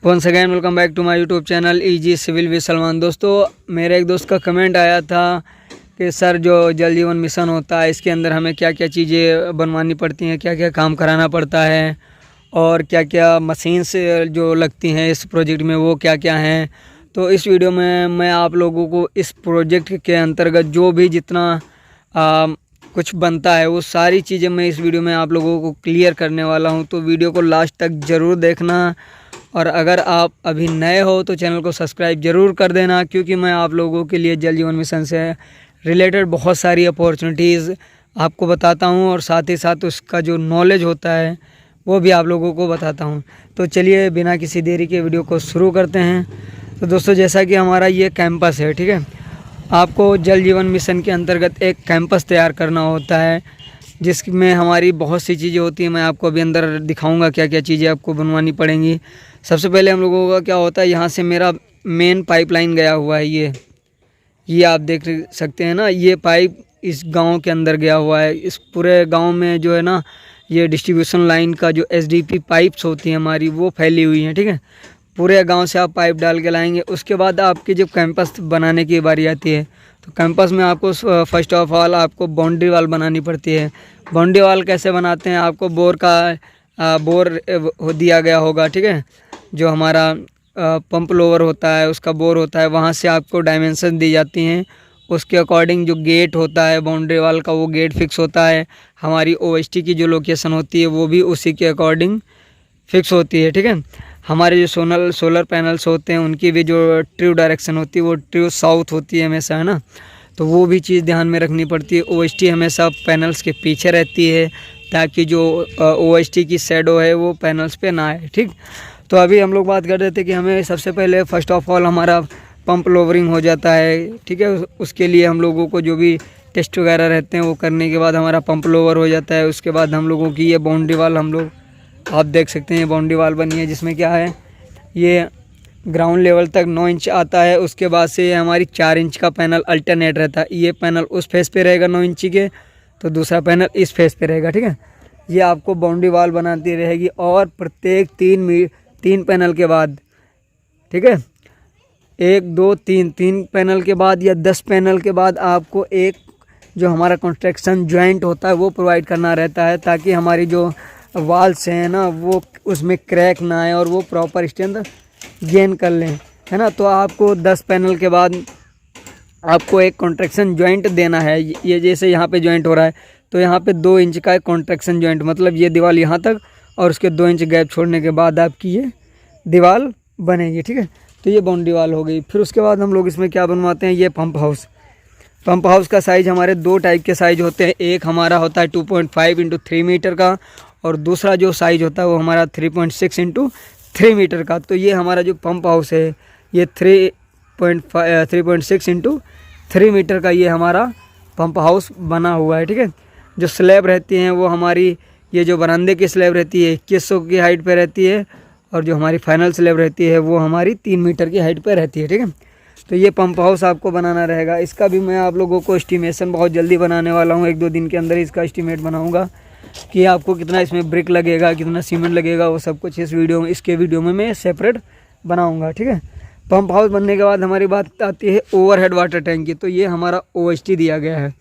Once again welcome back to my YouTube channel easy civil with Salman. दोस्तों, मेरे एक दोस्त का कमेंट आया था कि सर जो जल जीवन मिशन होता है इसके अंदर हमें क्या क्या चीज़ें बनवानी पड़ती हैं, क्या क्या काम कराना पड़ता है और क्या क्या मशीन्स जो लगती हैं इस प्रोजेक्ट में वो क्या क्या हैं। तो इस वीडियो में मैं आप लोगों को इस प्रोजेक्ट के अंतर्गत जो भी जितना कुछ बनता है वो सारी चीज़ें मैं इस वीडियो में आप लोगों को क्लियर करने वाला हूं। तो वीडियो को लास्ट तक ज़रूर देखना और अगर आप अभी नए हो तो चैनल को सब्सक्राइब ज़रूर कर देना, क्योंकि मैं आप लोगों के लिए जल जीवन मिशन से रिलेटेड बहुत सारी अपॉर्चुनिटीज़ आपको बताता हूं और साथ ही साथ उसका जो नॉलेज होता है वो भी आप लोगों को बताता हूं। तो चलिए बिना किसी देरी के वीडियो को शुरू करते हैं। तो दोस्तों, जैसा कि हमारा ये कैंपस है, ठीक है, आपको जल जीवन मिशन के अंतर्गत एक कैंपस तैयार करना होता है जिसमें हमारी बहुत सी चीज़ें होती हैं। मैं आपको अभी अंदर दिखाऊंगा क्या क्या चीज़ें आपको बनवानी पड़ेंगी। सबसे पहले हम लोगों का क्या होता है, यहाँ से मेरा मेन पाइपलाइन गया हुआ है। ये आप देख सकते हैं ना, ये पाइप इस गांव के अंदर गया हुआ है। इस पूरे गांव में जो है ना, ये डिस्ट्रीब्यूशन लाइन का जो एसडीपी पाइप्स होती हैं हमारी वो फैली हुई हैं, ठीक है। पूरे गांव से आप पाइप डाल के लाएंगे। उसके बाद आपकी जब कैंपस बनाने की बारी आती है तो कैंपस में आपको फर्स्ट ऑफ ऑल आपको बाउंड्री वाल बनानी पड़ती है। बाउंड्री वाल कैसे बनाते हैं, आपको बोर का बोर दिया गया होगा, ठीक है। जो हमारा पंप लोअर होता है उसका बोर होता है, वहाँ से आपको डायमेंशन दी जाती हैं। उसके अकॉर्डिंग जो गेट होता है बाउंड्री वाल का वो गेट फिक्स होता है। हमारी ओएसटी की जो लोकेशन होती है वो भी उसी के अकॉर्डिंग फिक्स होती है, ठीक है। हमारे जो सोलर पैनल्स होते हैं उनकी भी जो ट्रू डायरेक्शन होती है वो ट्रू साउथ होती है हमेशा, है ना। तो वो भी चीज़ ध्यान में रखनी पड़ती है। ओएसटी हमेशा पैनल्स के पीछे रहती है ताकि जो ओएसटी की शैडो है वो पैनल्स पे ना आए, ठीक। तो अभी हम लोग बात कर रहे थे कि हमें सबसे पहले फर्स्ट ऑफ ऑल हमारा पंप लोवरिंग हो जाता है, ठीक है। उसके लिए हम लोगों को जो भी टेस्ट वगैरह रहते हैं वो करने के बाद हमारा पंप लोवर हो जाता है। उसके बाद हम लोगों की ये बाउंड्री वाल हम लोग आप देख सकते हैं, बाउंड्री वाल बनी है जिसमें क्या है, ये ग्राउंड लेवल तक 9 इंच आता है। उसके बाद से ये हमारी 4 इंच का पैनल अल्टरनेट रहता है। ये पैनल उस फेस पे रहेगा 9 इंची के, तो दूसरा पैनल इस फेस पे रहेगा, ठीक है। ये आपको बाउंड्री वाल बनाती रहेगी और प्रत्येक 3 पैनल के बाद, ठीक है, 1 2 3 पैनल के बाद या 10 पैनल के बाद आपको एक जो हमारा कंस्ट्रक्शन जॉइंट होता है वो प्रोवाइड करना रहता है, ताकि हमारी जो वाल्स हैं ना वो उसमें क्रैक ना आए और वो प्रॉपर स्ट्रेंथ गेन कर लें, है ना। तो आपको 10 पैनल के बाद आपको एक कॉन्ट्रैक्शन जॉइंट देना है। ये जैसे यहाँ पे जॉइंट हो रहा है तो यहाँ पे 2 इंच का एक कॉन्ट्रैक्शन जॉइंट, मतलब ये दीवार यहाँ तक और उसके 2 इंच गैप छोड़ने के बाद आपकी ये दीवार बनेगी, ठीक है। तो ये बाउंड्री वाल हो गई। फिर उसके बाद हम लोग इसमें क्या बनवाते हैं, ये पंप हाउस। पंप हाउस का साइज़ हमारे 2 टाइप के साइज़ होते हैं। एक हमारा होता है 2.5 इंटू 3 मीटर का और दूसरा जो साइज़ होता है वो हमारा 3.6 इंटू 3 मीटर का। तो ये हमारा जो पंप हाउस है ये 3.6 इंटू 3 मीटर का ये हमारा पंप हाउस बना हुआ है, ठीक है। जो स्लैब रहती हैं वो हमारी ये जो बरामदे की स्लैब रहती है 2100 की हाइट पे रहती है और जो हमारी फाइनल स्लैब रहती है वो हमारी 3 मीटर की हाइट पे रहती है, ठीक है। तो ये पंप हाउस आपको बनाना रहेगा। इसका भी मैं आप लोगों को एस्टिमेशन बहुत जल्दी बनाने वाला हूँ। 1-2 दिन के अंदर इसका एस्टिमेट बनाऊँगा कि आपको कितना इसमें ब्रिक लगेगा, कितना सीमेंट लगेगा, वो सब कुछ इसके वीडियो में मैं सेपरेट बनाऊँगा, ठीक है। पंप हाउस बनने के बाद हमारी बात आती है ओवरहेड वाटर टैंक की। तो ये हमारा ओएसटी दिया गया है।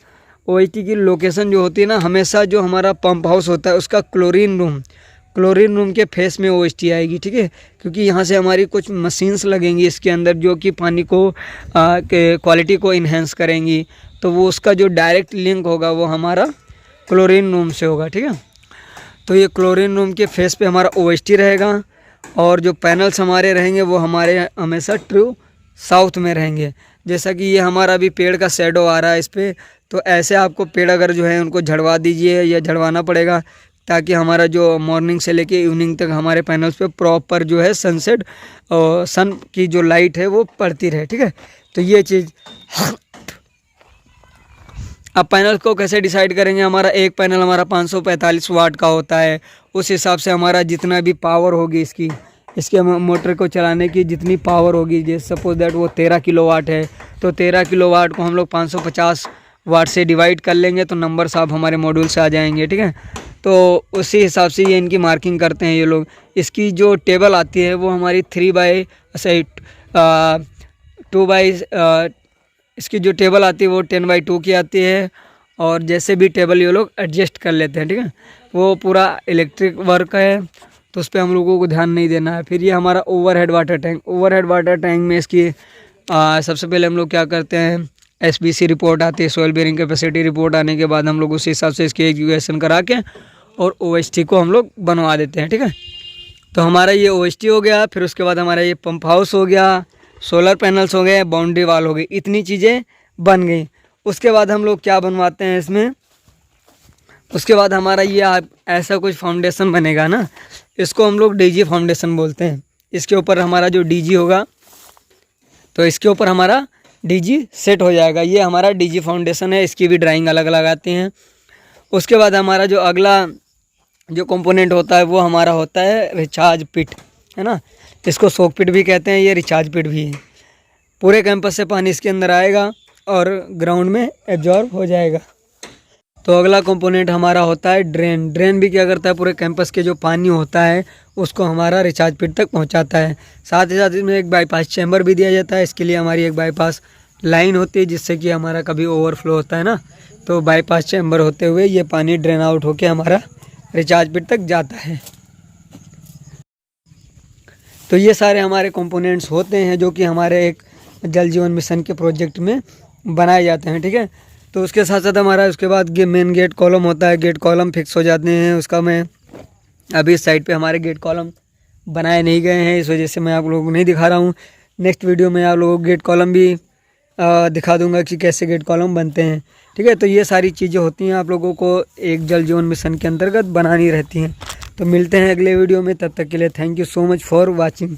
ओएसटी की लोकेशन जो होती है ना, हमेशा जो हमारा पंप हाउस होता है उसका क्लोरीन रूम के फेस में ओएसटी आएगी, ठीक है। क्योंकि यहाँ से हमारी कुछ मशीन्स लगेंगी इसके अंदर जो कि पानी को क्वालिटी को इन्हेंस करेंगी। तो वो उसका जो डायरेक्ट लिंक होगा वो हमारा क्लोरीन रूम से होगा, ठीक है। तो ये क्लोरीन रूम के फेस पे हमारा ओएसटी रहेगा और जो पैनल्स हमारे रहेंगे वो हमारे हमेशा ट्रू साउथ में रहेंगे। जैसा कि ये हमारा अभी पेड़ का शैडो आ रहा है इस पर, तो ऐसे आपको पेड़ अगर जो है उनको झड़वा दीजिए या झड़वाना पड़ेगा ताकि हमारा जो मॉर्निंग से लेके इवनिंग तक हमारे पैनल्स पे प्रॉपर जो है सनसेट और सन की जो लाइट है वो पड़ती रहे, ठीक है। तो ये चीज़ अब पैनल को कैसे डिसाइड करेंगे, हमारा एक पैनल हमारा 545 वाट का होता है। उस हिसाब से हमारा जितना भी पावर होगी इसके मोटर को चलाने की जितनी पावर होगी, जैसे सपोज दैट वो 13 किलोवाट है तो 13 किलोवाट को हम लोग 550 वाट से डिवाइड कर लेंगे तो नंबर साहब हमारे मॉड्यूल से आ जाएंगे, ठीक है। तो उसी हिसाब से ये इनकी मार्किंग करते हैं ये लोग। इसकी जो टेबल आती है वो हमारी 2 बाई इसकी जो टेबल आती है वो 10/2 की आती है। और जैसे भी टेबल ये लोग एडजस्ट कर लेते हैं, ठीक है। वो पूरा इलेक्ट्रिक वर्क है, तो उस पर हम लोगों को ध्यान नहीं देना है। फिर ये हमारा ओवरहेड वाटर टैंक में इसकी सबसे पहले हम लोग क्या करते हैं, SBC रिपोर्ट आती है, सॉइल बेरिंग कैपेसिटी रिपोर्ट आने के बाद हम लोग उसी हिसाब से इसकी इक्वेशन करा के और OST को हम लोग बनवा देते हैं, ठीक है। तो हमारा ये OST हो गया। फिर उसके बाद हमारा ये पंप हाउस हो गया, सोलर पैनल्स हो गए, बाउंड्री वाल हो गई, इतनी चीज़ें बन गई। उसके बाद हम लोग क्या बनवाते हैं इसमें, उसके बाद हमारा ये ऐसा कुछ फाउंडेशन बनेगा ना, इसको हम लोग DG फाउंडेशन बोलते हैं। इसके ऊपर हमारा जो DG होगा, तो इसके ऊपर हमारा DG सेट हो जाएगा। ये हमारा DG फाउंडेशन है, इसकी भी ड्राइंग अलग अलग आती हैं। उसके बाद हमारा जो अगला जो कंपोनेंट होता है वो हमारा होता है रिचार्ज पिट, है ना। इसको सोक पिट भी कहते हैं, ये रिचार्ज पिट भी है। पूरे कैंपस से पानी इसके अंदर आएगा और ग्राउंड में एब्जॉर्ब हो जाएगा। तो अगला कंपोनेंट हमारा होता है ड्रेन भी क्या करता है, पूरे कैंपस के जो पानी होता है उसको हमारा रिचार्ज पिट तक पहुंचाता है। साथ ही साथ इसमें एक बाईपास चैम्बर भी दिया जाता है। इसके लिए हमारी एक बाईपास लाइन होती है, जिससे कि हमारा कभी ओवरफ्लो होता है ना, तो बाईपास चैम्बर होते हुए ये पानी ड्रेन आउट होके हमारा रिचार्ज पिट तक जाता है। तो ये सारे हमारे कंपोनेंट्स होते हैं जो कि हमारे एक जल जीवन मिशन के प्रोजेक्ट में बनाए जाते हैं, ठीक है। तो उसके साथ साथ हमारा उसके बाद मेन गेट कॉलम होता है। गेट कॉलम फिक्स हो जाते हैं, उसका मैं अभी इस साइड पे हमारे गेट कॉलम बनाए नहीं गए हैं, इस वजह से मैं आप लोगों को नहीं दिखा रहा हूँ। नेक्स्ट वीडियो में आप लोगों को गेट कॉलम भी दिखा दूंगा कि कैसे गेट कॉलम बनते हैं, ठीक है। तो ये सारी चीज़ें होती हैं आप लोगों को एक जल जीवन मिशन के अंतर्गत बनानी रहती हैं। तो मिलते हैं अगले वीडियो में, तब तक के लिए thank you so much for watching.